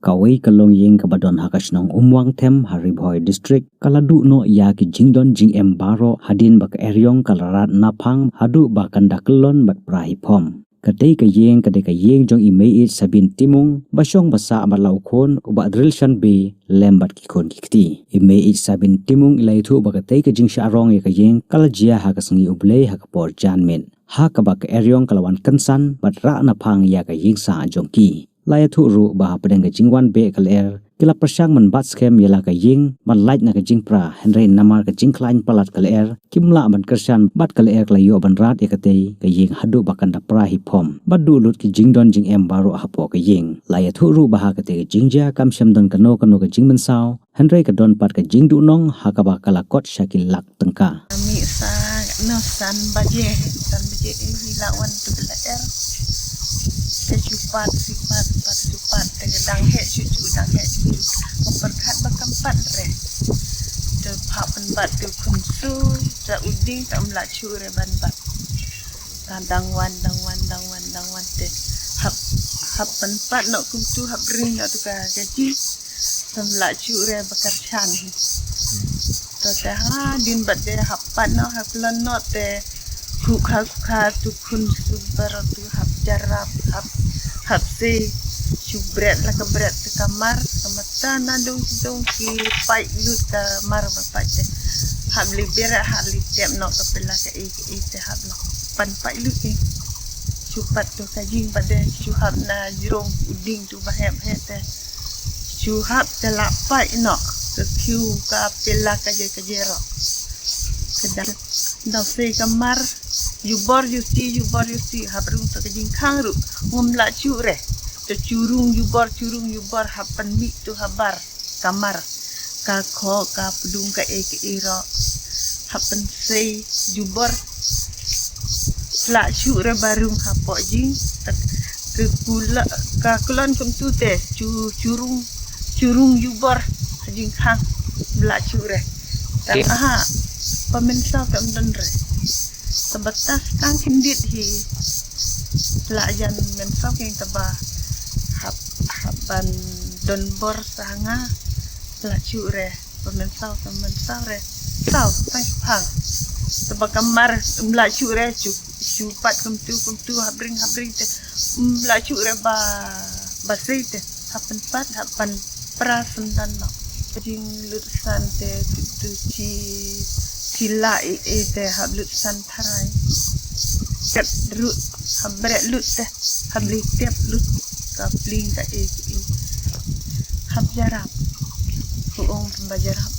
Kawai kalong yeng kabadon hakasnong umwang tem Haribhoi district kaladu no ya ki jingdon jing embaro hadin bak eryong kalarat napang hadu bakan dakelon bak prahipom. Kadai ka yeng jong imei sabin timung basyong basa amalau kon uba drilshan be lembat kikon kikti. Imei sabin timung ilai thu bakatai ka jing syarong ya ka yeng kalajia hakasengi ublei hakapor janmin. Hakabak eryong kalawan kensan bat ra napang ya ka yeng sa jongki. Laya thu ru bah pedang ka jingwan be kaler kila persyang menbat skem yala ka ying man light na ka jing pra henry namar ka jing klain palat kaler kimla ban kersan bat kaler klayo ban rat yakate ka ying hadu bakan da pra hipom badu lut ki jing don jing em baru hapo ka ying laya thu ru bah ka te jingja kam syam don kano ka jing mensau henry ka don pat ka jing du nong hakaba kala kot syakil lak tengka ami sa no san baje ila wan tu kaler cepat dang he cucu memperkat bakampat re de papan bat de kunsu da uding tak melacu re ban bat dang wan te hap penpat nak kuntu hap ring nak tu ka gaji tak melacu re bakar chan to te ha din bat de hap pat no hap lan no te kha tu kunsu baru tu hap jarap hap se cubret lah kebret ke kamar kamata nadung ki pai lut kamar bapak je hab li berak hab li tiap nok kepela ke te hab lo pan pai lut ni cupat tu kajing pada cuhab na jerong uding tu bahap te cuhab telak pai nok ke kiu ka pela kaje ro kedang dah se kamar jubor yusi hab rung tu kajing khang ru ngumla cure curung yubor hapan mik tu habar kamar ka kho ka pedung ka iro hapan sei jubor la cure barung hapo jing ke kula ka kulon kum tu te curung yubor jing khang la cure aha pemensa kam don re sebatas kang hindit hi la jan mensa keng taba haban don bor sanga lacu re pemensau re tau pang sebab kamar lacu re cupat kumtu habring te lacu re basai te hapan pat hapan prasendan no jing lutusan te tu cila te hab lutusan tarai ket lut habret lut te habli tiap lut kapling ka hab jarap uong pembajarap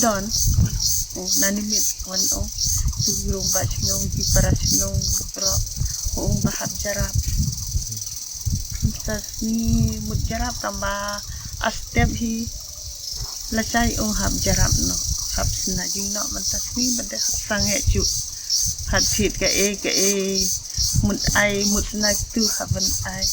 don nanimit wan ong sugurong bachnong ki parasnong pro uong bahab jarap tas ni mut jarap tambah astep hi lasai ong hab jarap no hab snajing no mantas ni bade hab sange cu hat fit ka mut ai mut nak tu haban ai